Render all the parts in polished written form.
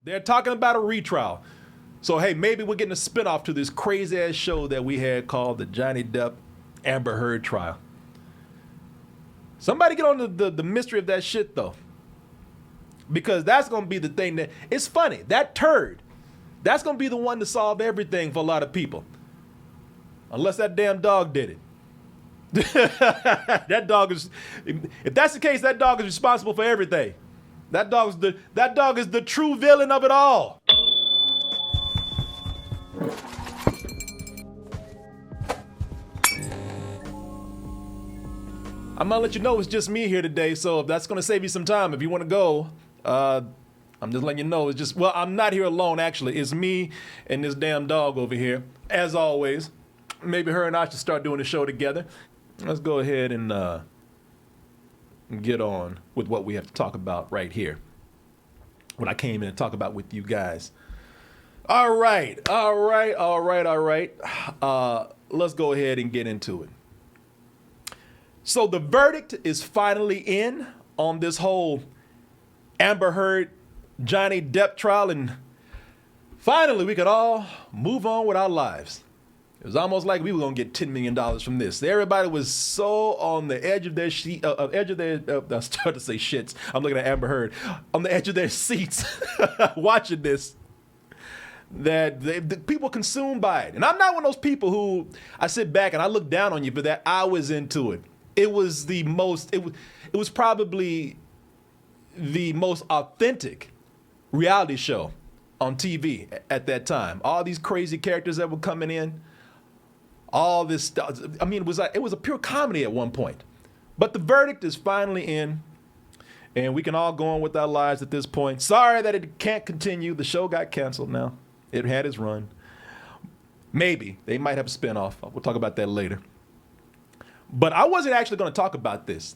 They're talking about a retrial. So, hey, maybe we're getting a spinoff to this crazy-ass show that we had called the Johnny Depp Amber Heard trial. Somebody get on the mystery of that shit, though. Because that's going to be the thing that... It's funny. That turd, that's going to be the one to solve everything for a lot of people. Unless that damn dog did it. That dog is... If that's the case, that dog is responsible for everything. That dog is the true villain of it all. I'm gonna let you know it's just me here today, so if that's gonna save you some time, if you want to go, I'm just letting you know it's just, well, I'm not here alone actually. It's me and this damn dog over here, as always. Maybe her and I should start doing the show together. Let's go ahead and get on with what we have to talk about right here. What I came in to talk about with you guys. All right. Let's go ahead and get into it. So the verdict is finally in on this whole Amber Heard Johnny Depp trial, and finally we could all move on with our lives. It was almost like we were gonna get $10 million from this. Everybody was so on the edge of their I started to say shits. I'm looking at Amber Heard on the edge of their seats, watching this. That the people consumed by it, and I'm not one of those people who I sit back and I look down on you for that. I was into it. It was the most. It was probably the most authentic reality show on TV at that time. All these crazy characters that were coming in. All this stuff. I mean, it was a pure comedy at one point. But the verdict is finally in, and we can all go on with our lives at this point. Sorry that it can't continue. The show got canceled now. It had its run. Maybe. They might have a spinoff. We'll talk about that later. But I wasn't actually going to talk about this.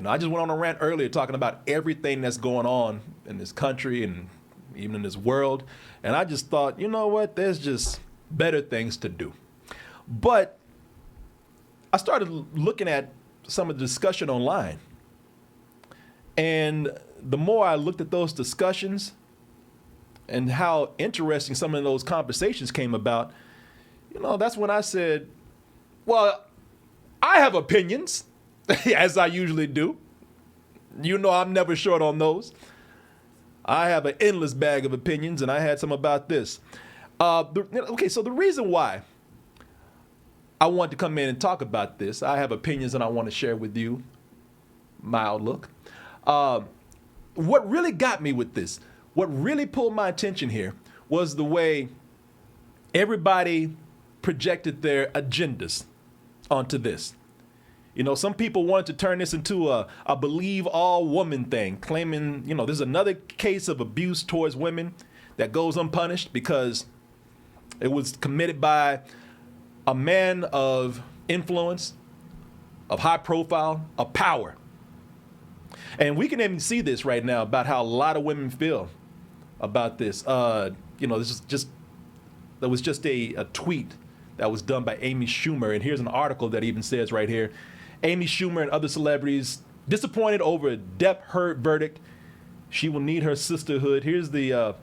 I just went on a rant earlier talking about everything that's going on in this country and even in this world. And I just thought, you know what? There's just better things to do. But I started looking at some of the discussion online. And the more I looked at those discussions and how interesting some of those conversations came about, that's when I said, well, I have opinions, as I usually do. I'm never short on those. I have an endless bag of opinions, and I had some about this. So the reason why I want to come in and talk about this, I have opinions and I want to share with you my outlook. What really got me with this, what really pulled my attention here was the way everybody projected their agendas onto this. Some people wanted to turn this into a believe all woman thing, claiming, there's another case of abuse towards women that goes unpunished because it was committed by a man of influence, of high profile, of power. And we can even see this right now about how a lot of women feel about this. There was just a tweet that was done by Amy Schumer, and here's an article that even says right here, Amy Schumer and other celebrities disappointed over a Depp Heard verdict. She will need her sisterhood. Here's the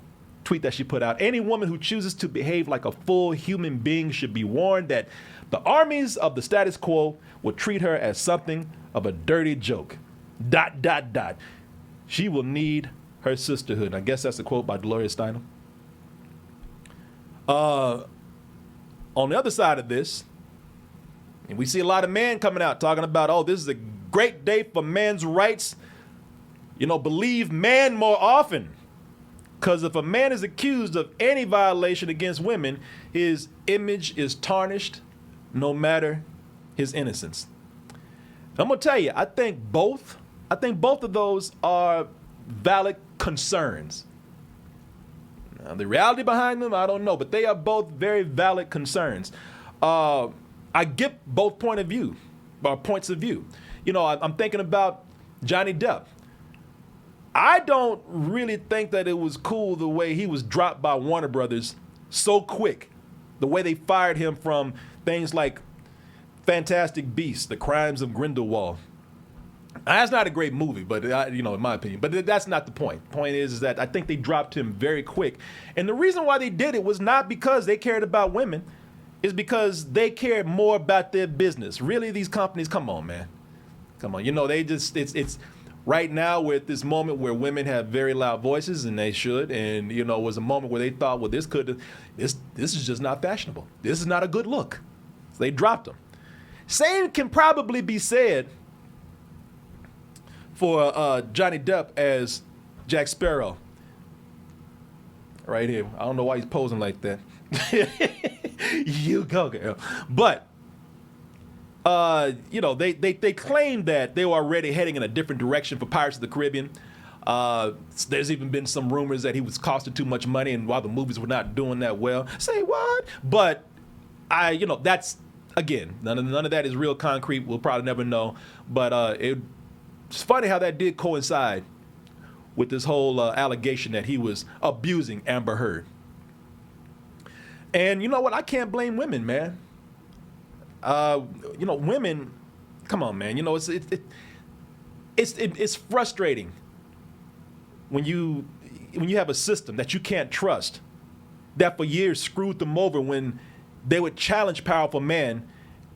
tweet that she put out. Any woman who chooses to behave like a full human being should be warned that the armies of the status quo will treat her as something of a dirty joke. ... She will need her sisterhood. I guess that's a quote by Gloria Steinem. On the other side of this, and we see a lot of men coming out talking about, oh, this is a great day for men's rights. Believe man more often. Because if a man is accused of any violation against women, his image is tarnished no matter his innocence. I'm going to tell you, I think both of those are valid concerns. Now, the reality behind them, I don't know, but they are both very valid concerns. I get both points of view. I'm thinking about Johnny Depp. I don't really think that it was cool the way he was dropped by Warner Brothers so quick. The way they fired him from things like Fantastic Beasts, The Crimes of Grindelwald. That's not a great movie, but in my opinion. But that's not the point. The point is that I think they dropped him very quick. And the reason why they did it was not because they cared about women. It's because they cared more about their business. Really, these companies, come on, man. Come on. They just, it's right now we're at this moment where women have very loud voices, and they should. And, it was a moment where they thought, well, this is just not fashionable. This is not a good look. So they dropped them. Same can probably be said for Johnny Depp as Jack Sparrow. Right here. I don't know why he's posing like that. You go, girl. But, they claimed that they were already heading in a different direction for Pirates of the Caribbean. There's even been some rumors that he was costing too much money and while the movies were not doing that well. Say what? But, that's, again, none of that is real concrete. We'll probably never know. But it's funny how that did coincide with this whole allegation that he was abusing Amber Heard. And you know what? I can't blame women, man. Women, come on, man. It's frustrating when you have a system that you can't trust, that for years screwed them over when they would challenge powerful men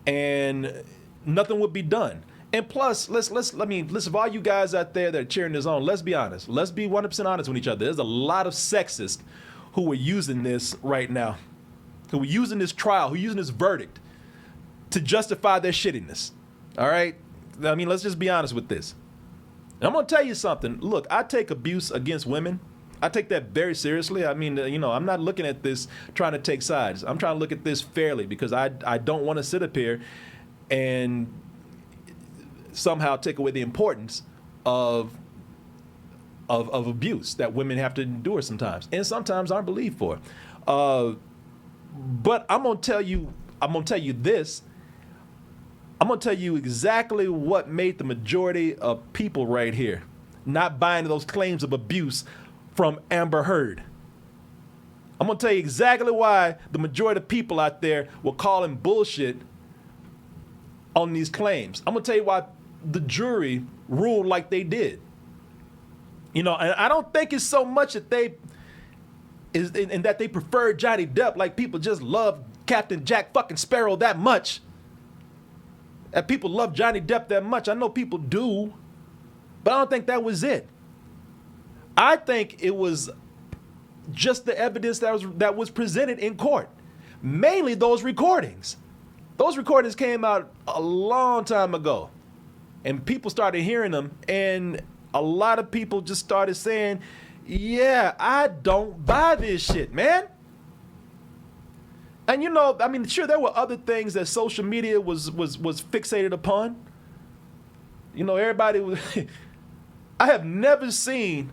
and nothing would be done. And plus, listen, all you guys out there that are cheering this on, let's be honest. Let's be 100% honest with each other. There's a lot of sexists who are using this right now, who are using this trial, who are using this verdict to justify their shittiness. All right? Let's just be honest with this. And I'm going to tell you something. Look, I take abuse against women. I take that very seriously. I'm not looking at this trying to take sides. I'm trying to look at this fairly because I don't want to sit up here and somehow take away the importance of abuse that women have to endure sometimes, and sometimes aren't believed for. But I'm gonna tell you this. I'm gonna tell you exactly what made the majority of people right here not buying those claims of abuse from Amber Heard. I'm gonna tell you exactly why the majority of people out there were calling bullshit on these claims. I'm gonna tell you why the jury ruled like they did. And I don't think it's so much that they prefer Johnny Depp, like people just love Captain Jack fucking Sparrow that much. That people love Johnny Depp that much. I know people do, but I don't think that was it. I think it was just the evidence that was presented in court. Mainly those recordings. Those recordings came out a long time ago. And people started hearing them, and a lot of people just started saying, yeah, I don't buy this shit, man. And sure, there were other things that social media was fixated upon. Everybody was I've never seen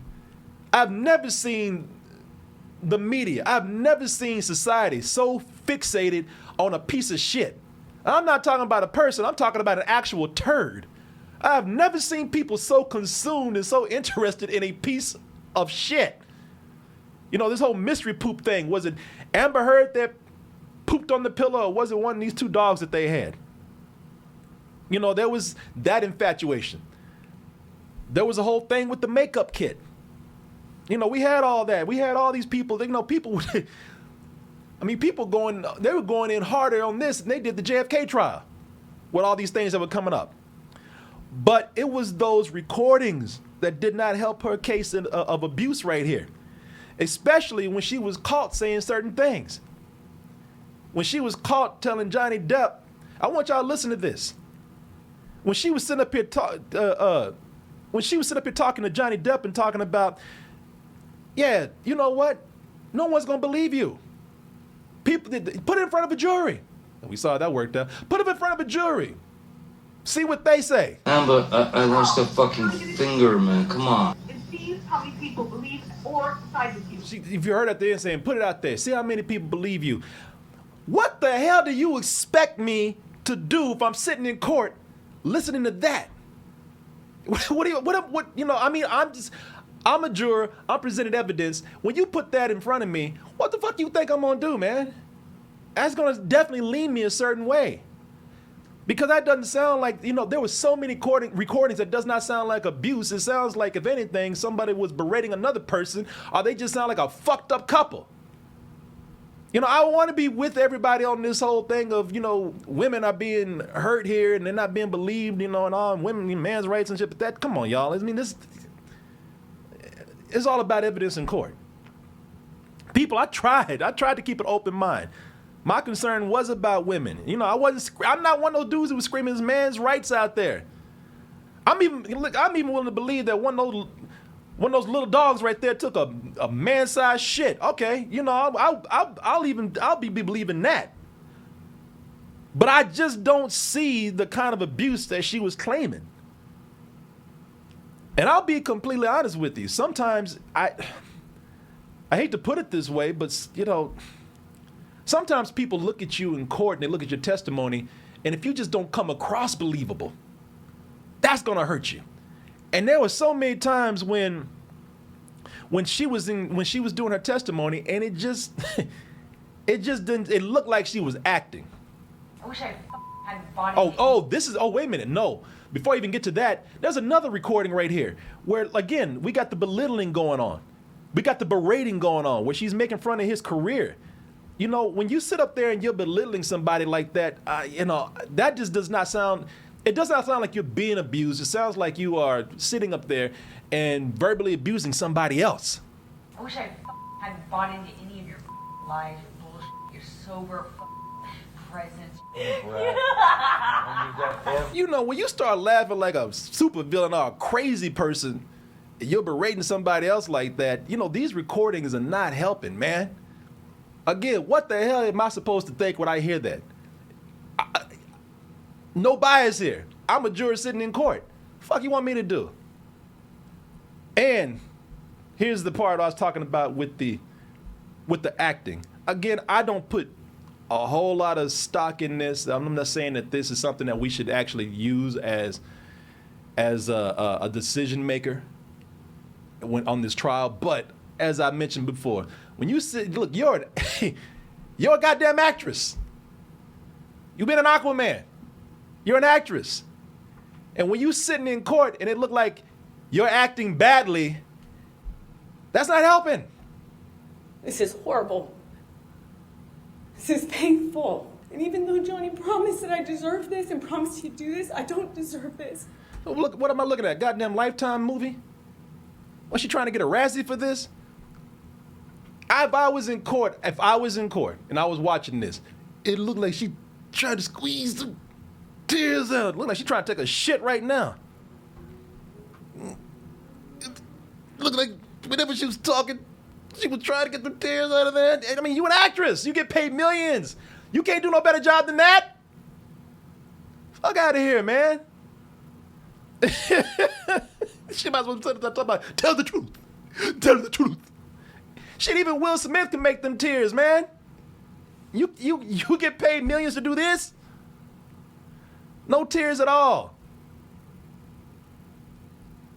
the media, I've never seen society so fixated on a piece of shit. I'm not talking about a person, I'm talking about an actual turd. I've never seen people so consumed and so interested in a piece of shit. This whole mystery poop thing. Was it Amber Heard that pooped on the pillow, or was it one of these two dogs that they had? There was that infatuation. There was a whole thing with the makeup kit. We had all that. We had all these people, people they were going in harder on this than they did the JFK trial with all these things that were coming up. But it was those recordings that did not help her case of abuse right here, especially when she was caught saying certain things. When she was caught telling Johnny Depp, I want y'all to listen to this. When she was sitting up here talking to Johnny Depp and talking about, yeah, you know what? No one's gonna believe you. People put it in front of a jury. And we saw that worked out. Put it in front of a jury. See what they say. Amber, I lost a fucking finger, man. Come on. And see how many people believe or side with you. If you heard at the end saying, put it out there. See how many people believe you. What the hell do you expect me to do if I'm sitting in court listening to that? I'm a juror. I'm presenting evidence. When you put that in front of me, what the fuck you think I'm gonna do, man? That's gonna definitely lean me a certain way. Because that doesn't sound like, there was so many recordings that does not sound like abuse. It sounds like, if anything, somebody was berating another person, or they just sound like a fucked up couple. I want to be with everybody on this whole thing of, women are being hurt here and they're not being believed, and all women, man's rights and shit. But that, come on, y'all. I mean, this it's all about evidence in court. People, I tried to keep an open mind. My concern was about women. I'm not one of those dudes who was screaming his man's rights out there. I'm even willing to believe that one of those little dogs right there took a man-sized shit. Okay, I'll be believing that. But I just don't see the kind of abuse that she was claiming. And I'll be completely honest with you. Sometimes I hate to put it this way, but sometimes people look at you in court and they look at your testimony, and if you just don't come across believable, that's gonna hurt you. And there were so many times when she was doing her testimony, and it just didn't. It looked like she was acting. I wish I had body. Wait a minute. No, before I even get to that, there's another recording right here where, again, we got the belittling going on, we got the berating going on, where she's making fun of his career. When you sit up there and you're belittling somebody like that, that just does not sound. It does not sound like you're being abused. It sounds like you are sitting up there and verbally abusing somebody else. I wish I hadn't bought into any of your lies, your bullshit, your sober presence. When you start laughing like a super villain or a crazy person, you're berating somebody else like that, these recordings are not helping, man. Again, what the hell am I supposed to think when I hear that? No bias here. I'm a juror sitting in court. Fuck you want me to do? And here's the part I was talking about with the acting. Again, I don't put a whole lot of stock in this. I'm not saying that this is something that we should actually use as a decision maker on this trial. But as I mentioned before, when you sit, look, you're a goddamn actress. You've been an Aquaman. You're an actress. And when you sitting in court and it look like you're acting badly, that's not helping. This is horrible. This is painful. And even though Johnny promised that I deserve this and promised he'd do this, I don't deserve this. Look, what am I looking at? Goddamn Lifetime movie? Was she trying to get a Razzie for this? If I was in court and I was watching this, it looked like she tried to squeeze the tears out. It looked like she trying to take a shit right now. It looked like whenever she was talking, she was trying to get the tears out of there. I mean, you an actress. You get paid millions. You can't do no better job than that. Fuck out of here, man. She might as well talk about tell the truth. Tell the truth. Shit, even Will Smith can make them tears, man. You get paid millions to do this? No tears at all.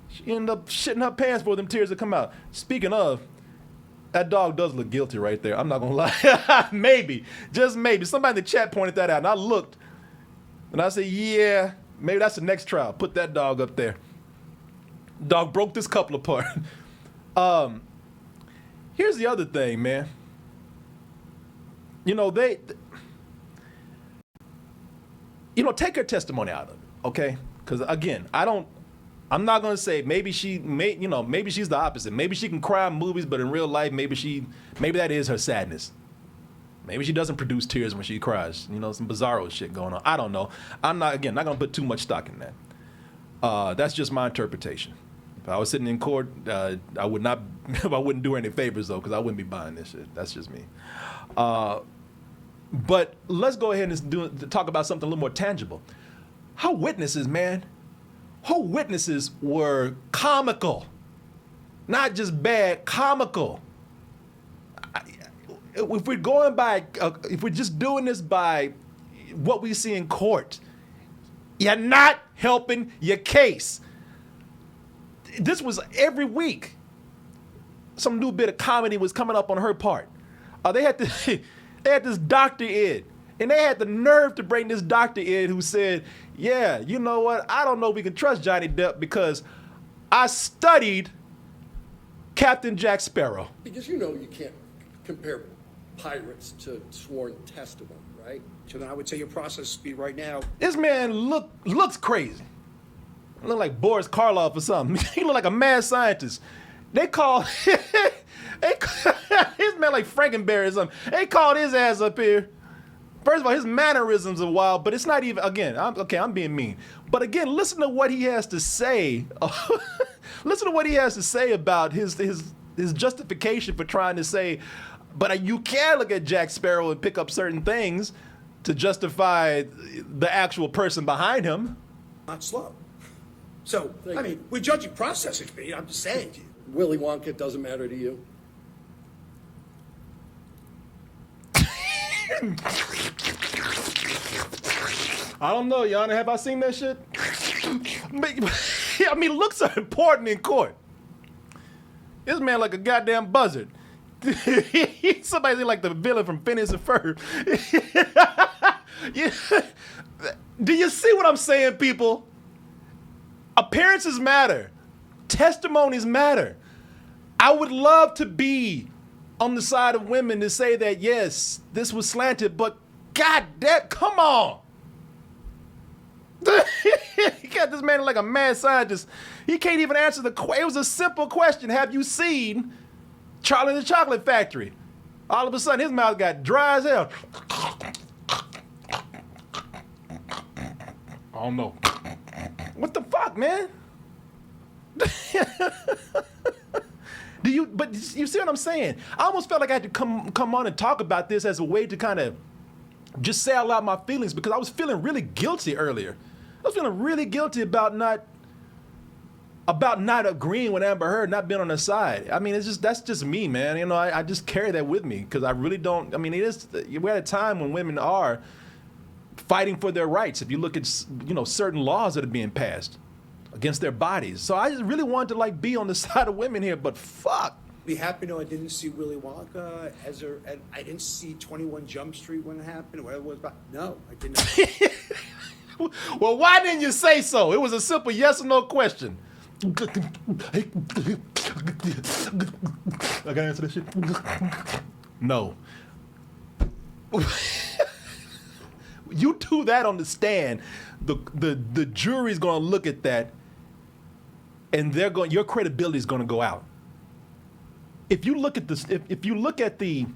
She ended up shitting her pants for them tears to come out. Speaking of, that dog does look guilty right there. I'm not gonna lie. Maybe, just maybe. Somebody in the chat pointed that out, and I looked, and I said, yeah, maybe that's the next trial. Put that dog up there. Dog broke this couple apart. Here's the other thing, man. Take her testimony out of it, okay? Because again, I'm not gonna say maybe she's the opposite. Maybe she can cry in movies, but in real life, maybe that is her sadness. Maybe she doesn't produce tears when she cries. Some bizarro shit going on. I don't know. I'm not gonna put too much stock in that. That's just my interpretation. If I was sitting in court, I wouldn't do her any favors though, because I wouldn't be buying this shit. That's just me. But let's go ahead and talk about something a little more tangible. Her witnesses, man. Her witnesses were comical. Not just bad, comical. If we're just doing this by what we see in court, you're not helping your case. This was every week. Some new bit of comedy was coming up on her part. They had this doctor in, And they had the nerve to bring this doctor in who said, yeah, you know what? I don't know if we can trust Johnny Depp because I studied Captain Jack Sparrow. Because you know you can't compare pirates to sworn testimony, right? So then I would say your process speed right now. This man looks crazy. Look like Boris Karloff or something. He look like a mad scientist. They call his man like Frankenberry or something. They called his ass up here. First of all, his mannerisms are wild, but it's not even, again, I'm being mean. But again, listen to what he has to say. Listen to what he has to say about his justification for trying to say, but you can look at Jack Sparrow and pick up certain things to justify the actual person behind him. Not slow. So, I mean, we judge your processing speed. I'm just saying to you. Willy Wonka doesn't matter to you? I don't know, Your Honor. Have I seen that shit? I mean, looks are important in court. This man like a goddamn buzzard. Somebody like the villain from Phineas and Ferb. Yeah. Do you see what I'm saying, people? Appearances matter. Testimonies matter. I would love to be on the side of women to say that, yes, this was slanted, but goddamn, come on. He got this man like a mad scientist. He can't even answer the question. It was a simple question. Have you seen Charlie and the Chocolate Factory? All of a sudden, his mouth got dry as hell. I don't know. What the fuck, man? But you see what I'm saying? I almost felt like I had to come on and talk about this as a way to kind of just say out loud my feelings, because I was feeling really guilty earlier. I was feeling really guilty about not agreeing with Amber Heard, not being on her side. I mean, that's just me, man. You know, I just carry that with me because I really don't. I mean, we're at a time when women are fighting for their rights. If you look at, certain laws that are being passed against their bodies. So I just really wanted to be on the side of women here, but fuck. Be happy to know I didn't see Willy Wonka I didn't see 21 Jump Street when it happened, or whatever it was about. No, I did not. Well, why didn't you say so? It was a simple yes or no question. I gotta answer this shit. No. You do that on the stand, the jury's gonna look at that, and your credibility is gonna go out. If you look at this, if you look at the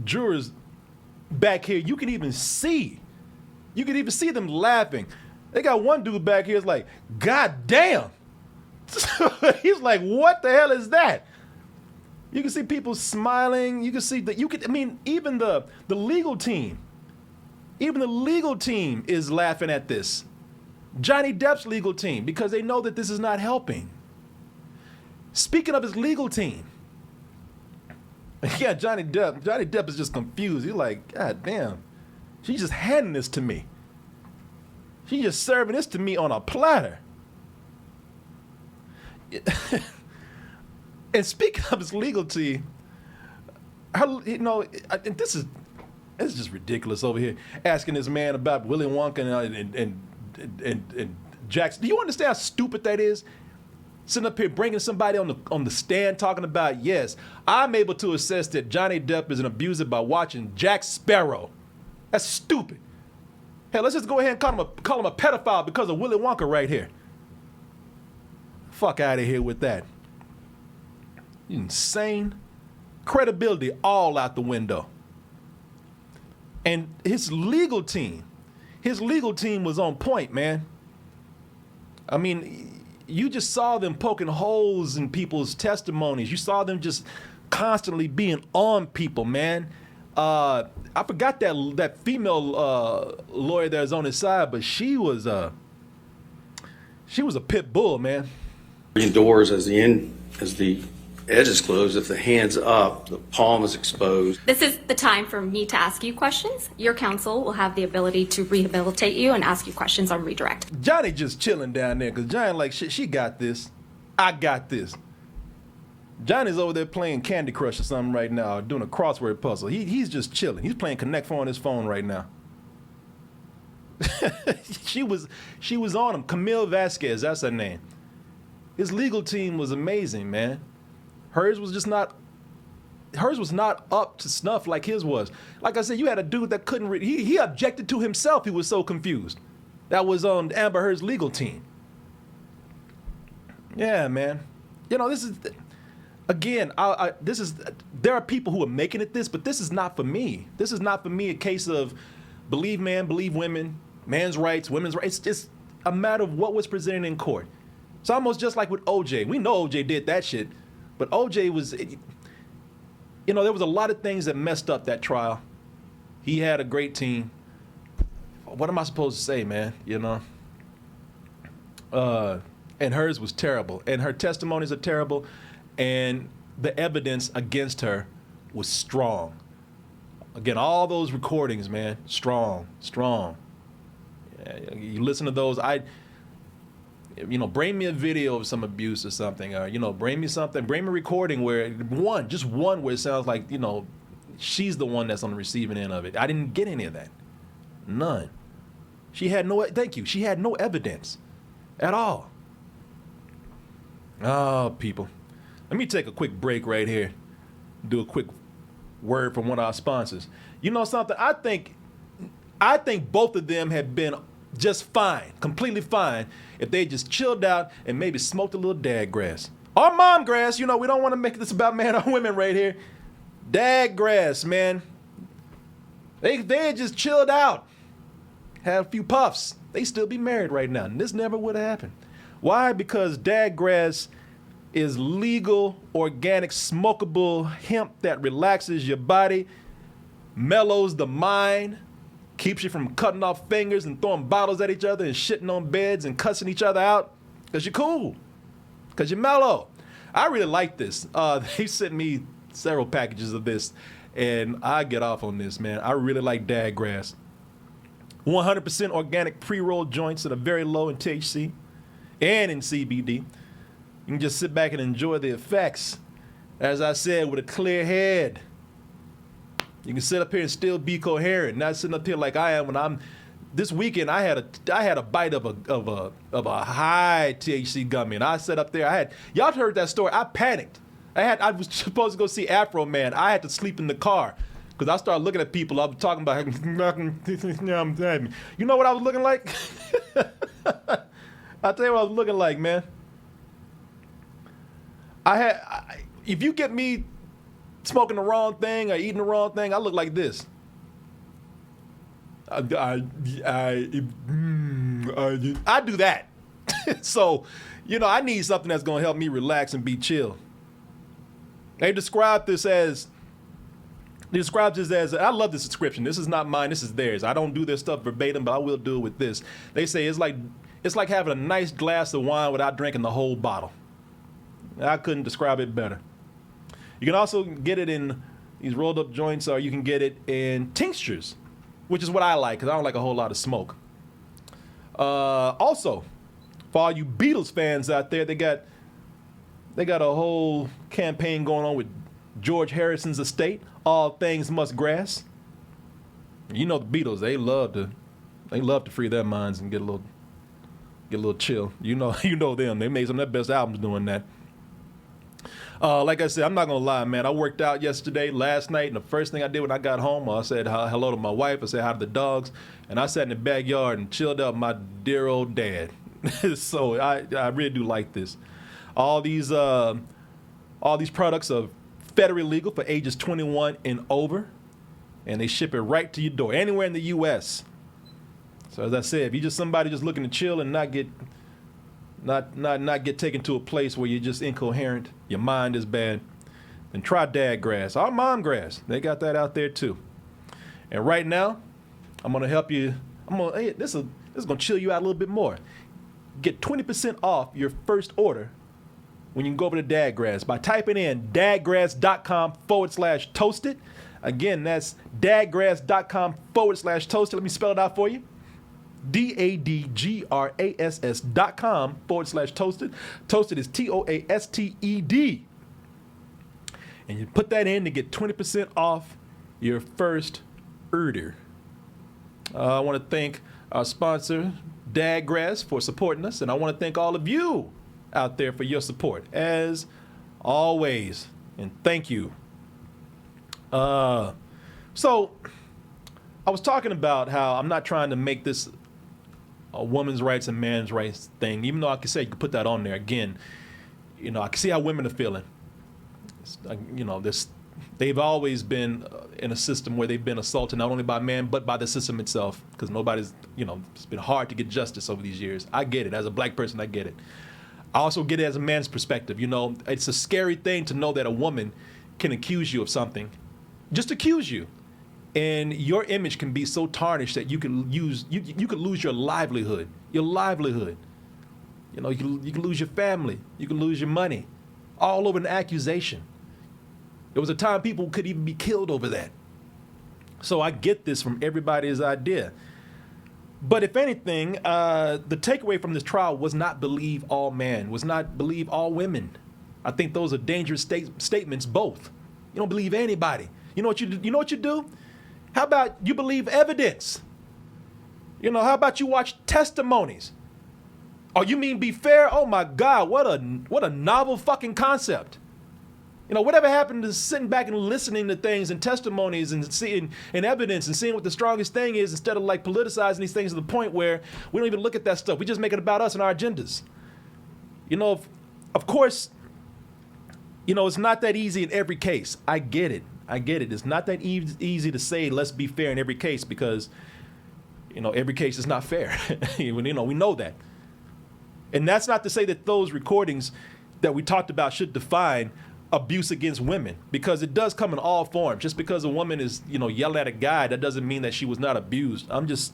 jurors back here, you can even see them laughing. They got one dude back here is like, God damn. He's like, what the hell is that? You can see people smiling. You can see that even the legal team, is laughing at this. Johnny Depp's legal team, because they know that this is not helping. Speaking of his legal team, yeah, Johnny Depp is just confused. He's like, God damn, she's just handing this to me. She's just serving this to me on a platter. And speaking of his legal team, this is just ridiculous over here, asking this man about Willy Wonka and Jackson. Do you understand how stupid that is? Sitting up here bringing somebody on the stand talking about, yes, I'm able to assess that Johnny Depp is an abuser by watching Jack Sparrow. That's stupid. Hey, let's just go ahead and call him a pedophile because of Willy Wonka right here. Fuck out of here with that. You insane. Credibility all out the window. And his legal team was on point, man. I mean, you just saw them poking holes in people's testimonies. You saw them just constantly being on people, man. I forgot that female lawyer that was on his side, but she was a pit bull, man. Doors as the edge is closed. If the hand's up, the palm is exposed. This is the time for me to ask you questions. Your counsel will have the ability to rehabilitate you and ask you questions on redirect. Johnny just chilling down there because Johnny like, shit, she got this. I got this. Johnny's over there playing Candy Crush or something right now, doing a crossword puzzle. He's just chilling. He's playing Connect Four on his phone right now. She was on him. Camille Vasquez, that's her name. His legal team was amazing, man. Hers was not up to snuff like his was. Like I said, you had a dude that couldn't read. He objected to himself. He was so confused. That was on Amber Heard's legal team. Yeah, man. You know, this is, again, there are people who are making it this, but this is not for me. This is not for me a case of believe man, believe women, man's rights, women's rights. It's just a matter of what was presented in court. It's almost just like with OJ. We know OJ did that shit, but OJ was, you know, there was a lot of things that messed up that trial. He had a great team. What am I supposed to say, man? You know? And hers was terrible. And her testimonies are terrible. And the evidence against her was strong. Again, all those recordings, man, strong. Yeah, you listen to those, bring me a video of some abuse or something, or, bring me a recording where just one where it sounds like, she's the one that's on the receiving end of it. I didn't get any of that. None. She had no evidence at all. Oh, people. Let me take a quick break right here. Do a quick word from one of our sponsors. You know something? I think both of them had been just fine, completely fine, if they just chilled out and maybe smoked a little dad grass. Or mom grass, we don't want to make this about man or women right here. Dad grass, man. They had just chilled out, had a few puffs. They still be married right now, and this never would have happened. Why? Because dad grass is legal, organic, smokable hemp that relaxes your body, mellows the mind, keeps you from cutting off fingers and throwing bottles at each other and shitting on beds and cussing each other out, because you're cool, because you're mellow. I really like this. They sent me several packages of this, and I get off on this, man. I really like dad grass. 100% organic pre-rolled joints that are very low in THC and in CBD. You can just sit back and enjoy the effects. As I said, with a clear head. You can sit up here and still be coherent, not sitting up here like I am when I'm. This weekend I had a bite of a high THC gummy, and I sat up there. Y'all heard that story. I panicked. I was supposed to go see Afro Man. I had to sleep in the car because I started looking at people. I was talking about. You know what I was looking like? I'll tell you what I was looking like, man. If you get me smoking the wrong thing or eating the wrong thing, I look like this. I do that. So, I need something that's going to help me relax and be chill. They describe this as, I love this description. This is not mine, this is theirs. I don't do this stuff verbatim, but I will do it with this. They say it's like having a nice glass of wine without drinking the whole bottle. I couldn't describe it better. You can also get it in these rolled up joints, or you can get it in tinctures, which is what I like because I don't like a whole lot of smoke. Also, for all you Beatles fans out there, they got a whole campaign going on with George Harrison's estate, All Things Must Grass. You know the Beatles, they love to free their minds and get a little chill. You know them. They made some of their best albums doing that. Like I said, I'm not going to lie, man. I worked out last night, and the first thing I did when I got home, I said hello to my wife. I said hi to the dogs, and I sat in the backyard and chilled out with my dear old dad. So I really do like this. All these products are federally legal for ages 21 and over, and they ship it right to your door, anywhere in the U.S. So as I said, if you're just somebody just looking to chill and not get taken to a place where you're just incoherent, your mind is bad, then try dad grass or mom grass. They got that out there too. And right now, I'm gonna help you. This is gonna chill you out a little bit more. Get 20% off your first order when you go over to dad grass by typing in dadgrass.com/toasted. Again, that's dadgrass.com/toasted. Let me spell it out for you. DADGRASS.com/toasted. Toasted is TOASTED. and you put that in to get 20% off your first order. I want to thank our sponsor, Dadgrass, for supporting us, and I want to thank all of you out there for your support, as always, and thank you. So I was talking about how I'm not trying to make this a woman's rights and man's rights thing, even though I can say you can put that on there. Again, you know, I can see how women are feeling. You know, they've always been in a system where they've been assaulted not only by men but by the system itself, because nobody's, you know, it's been hard to get justice over these years. I get it. As a black person, I get it. I also get it as a man's perspective. You know, it's a scary thing to know that a woman can accuse you of something, just accuse you, and your image can be so tarnished that you could lose your livelihood. Your livelihood. You know, you can lose your family. You can lose your money, all over an accusation. There was a time people could even be killed over that. So I get this from everybody's idea. But if anything, the takeaway from this trial was not believe all men, was not believe all women. I think those are dangerous statements, both. You don't believe anybody. You know what you do? How about you believe evidence? You know, how about you watch testimonies? Oh, you mean be fair? Oh my God, what a novel fucking concept. You know, whatever happened to sitting back and listening to things and testimonies and seeing and evidence and seeing what the strongest thing is, instead of like politicizing these things to the point where we don't even look at that stuff. We just make it about us and our agendas. You know, of course, you know, it's not that easy in every case. I get it. It's not that easy to say let's be fair in every case, because, you know, every case is not fair. You know, we know that. And that's not to say that those recordings that we talked about should define abuse against women, because it does come in all forms. Just because a woman is, you know, yelling at a guy, that doesn't mean that she was not abused. I'm just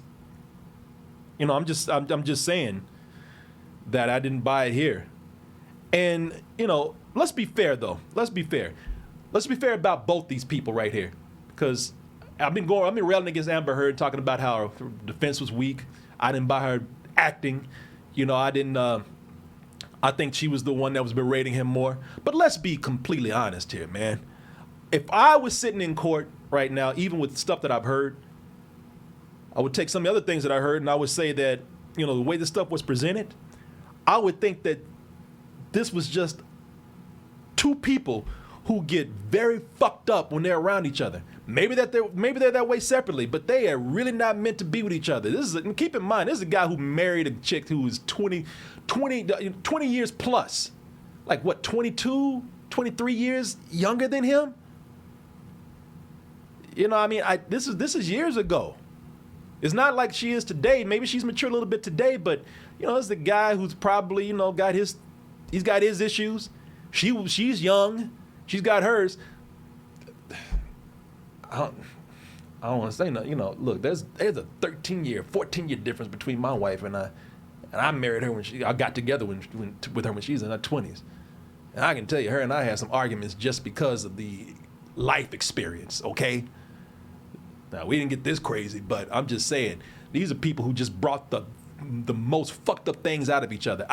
saying that I didn't buy it here. And, you know, let's be fair though. Let's be fair about both these people right here, because I've been railing against Amber Heard, talking about how her defense was weak. I didn't buy her acting. You know, I think she was the one that was berating him more. But let's be completely honest here, man. If I was sitting in court right now, even with stuff that I've heard, I would take some of the other things that I heard and I would say that, you know, the way this stuff was presented, I would think that this was just two people who get very fucked up when they're around each other. Maybe they're that way separately, but they are really not meant to be with each other. And keep in mind, this is a guy who married a chick who was 20 years plus. Like what, 22, 23 years younger than him? You know, I mean, this is years ago. It's not like she is today. Maybe she's matured a little bit today, but, you know, it's the guy who's probably, you know, he's got his issues. She's young. She's got hers. I don't want to say nothing. You know, look, there's a 13-year, 14-year difference between my wife and I. And I married her I got together with her when she was in her 20s. And I can tell you, her and I had some arguments just because of the life experience, okay? Now, we didn't get this crazy, but I'm just saying, these are people who just brought the most fucked up things out of each other.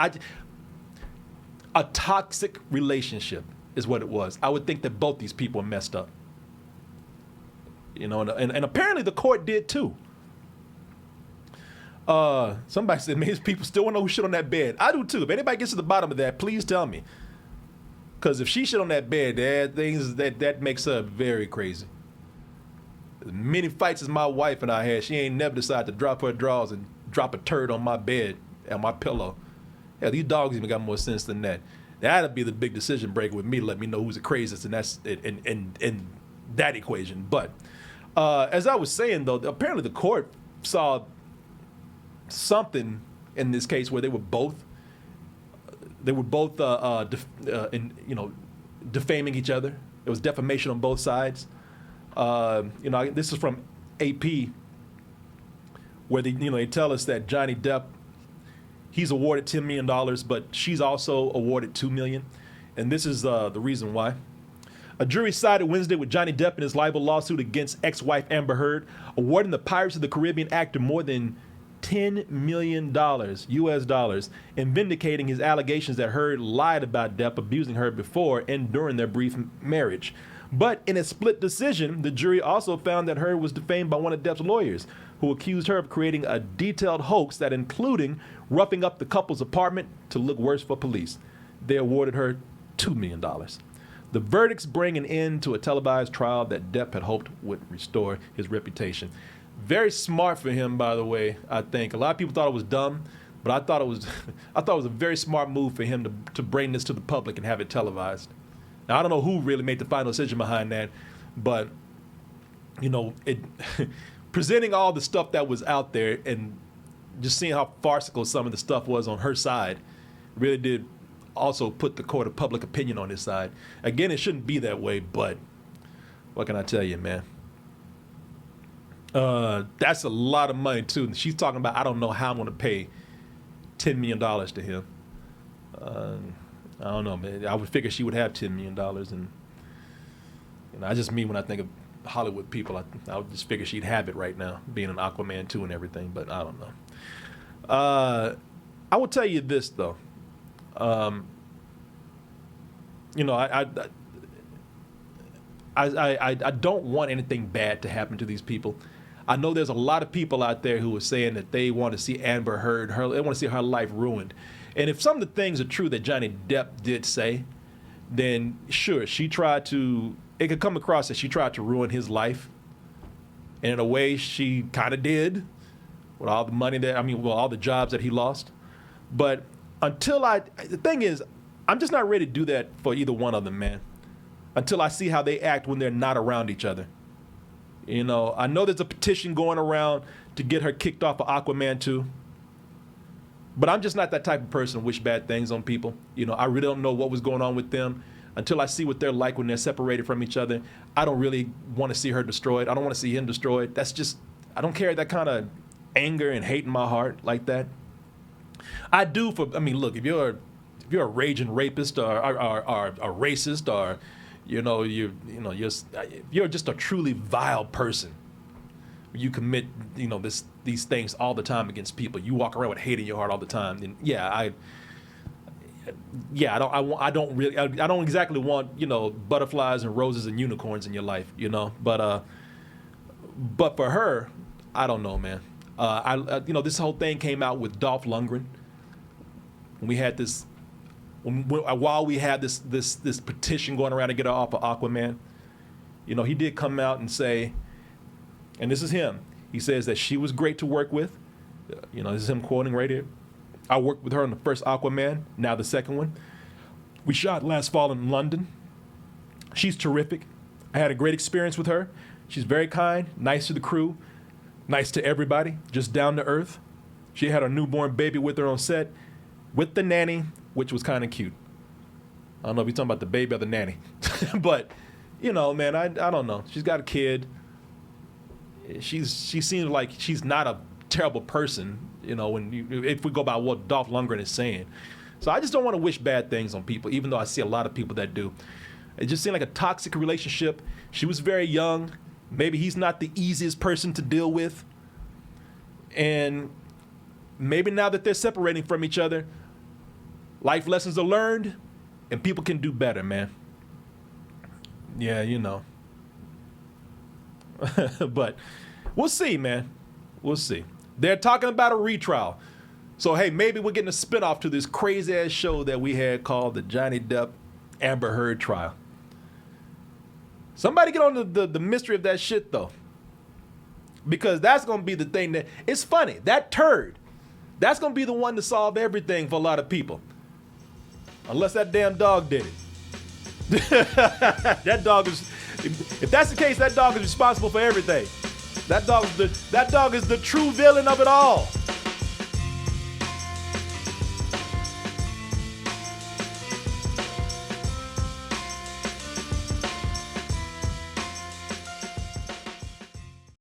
A toxic relationship is what it was. I would think that both these people are messed up. You know, and apparently the court did too. Somebody said, man, people still want to know who shit on that bed. I do too. If anybody gets to the bottom of that, please tell me. Because if she shit on that bed, that makes her very crazy. As many fights as my wife and I had, she ain't never decided to drop her drawers and drop a turd on my bed and my pillow. Yeah, these dogs even got more sense than that. That'd be the big decision breaker with me to let me know who's the craziest, and that's in that equation. But as I was saying, though, apparently the court saw something in this case where they were both defaming each other. There was defamation on both sides. You know, this is from AP, where they tell us that Johnny Depp, he's awarded $10 million, but she's also awarded $2 million, and this is the reason why. A jury sided Wednesday with Johnny Depp in his libel lawsuit against ex-wife Amber Heard, awarding the Pirates of the Caribbean actor more than $10 million US dollars in vindicating his allegations that Heard lied about Depp abusing her before and during their brief marriage. But in a split decision, the jury also found that Heard was defamed by one of Depp's lawyers, who accused her of creating a detailed hoax that including roughing up the couple's apartment to look worse for police. They awarded her $2 million. The verdicts bring an end to a televised trial that Depp had hoped would restore his reputation. Very smart for him, by the way, I think. A lot of people thought it was dumb, but I thought it was a very smart move for him to bring this to the public and have it televised. Now, I don't know who really made the final decision behind that, but, you know, it presenting all the stuff that was out there and just seeing how farcical some of the stuff was on her side really did also put the court of public opinion on his side. Again, it shouldn't be that way, but what can I tell you, man? That's a lot of money, too. She's talking about, I don't know how I'm going to pay $10 million to him. I don't know, man. I would figure she would have $10 million. And you know, I just mean when I think of Hollywood people, I would just figure she'd have it right now, being an Aquaman 2 and everything, but I don't know. I will tell you this, though. You know, I don't want anything bad to happen to these people. I know there's a lot of people out there who are saying that they want to see Amber Heard, they want to see her life ruined. And if some of the things are true that Johnny Depp did say, then sure, it could come across that she tried to ruin his life. And in a way, she kind of did, with all the money all the jobs that he lost. But the thing is, I'm just not ready to do that for either one of them, man. Until I see how they act when they're not around each other. You know, I know there's a petition going around to get her kicked off of Aquaman 2. But I'm just not that type of person to wish bad things on people. You know, I really don't know what was going on with them. Until I see what they're like when they're separated from each other, I don't really want to see her destroyed. I don't want to see him destroyed. That's just, I don't carry that kind of anger and hate in my heart like that. I do look, if you're a raging rapist or a racist, or you're just a truly vile person. You commit, these things all the time against people. You walk around with hate in your heart all the time. And I don't exactly want, butterflies and roses and unicorns in your life, But for her, I don't know, man. This whole thing came out with Dolph Lundgren. When we had this, while we had this petition going around to get her off of Aquaman, he did come out and say, and this is him. He says that she was great to work with. This is him quoting right here. I worked with her on the first Aquaman, now the second one. We shot last fall in London. She's terrific. I had a great experience with her. She's very kind, nice to the crew, nice to everybody, just down to earth. She had her newborn baby with her on set, with the nanny, which was kind of cute. I don't know if you're talking about the baby or the nanny. But, man, I don't know. She's got a kid. She seems like she's not a terrible person, if we go by what Dolph Lundgren is saying. So I just don't want to wish bad things on people, even though I see a lot of people that do. It just seemed like a toxic relationship. She was very young. Maybe he's not the easiest person to deal with. And maybe now that they're separating from each other, life lessons are learned and people can do better, man. Yeah, But we'll see, man. We'll see. They're talking about a retrial. So, hey, maybe we're getting a spinoff to this crazy-ass show that we had called the Johnny Depp Amber Heard trial. Somebody get on the mystery of that shit, though. Because that's going to be the thing that... It's funny. That turd, that's going to be the one to solve everything for a lot of people. Unless that damn dog did it. That dog is... If that's the case, that dog is responsible for everything. That dog is the true villain of it all.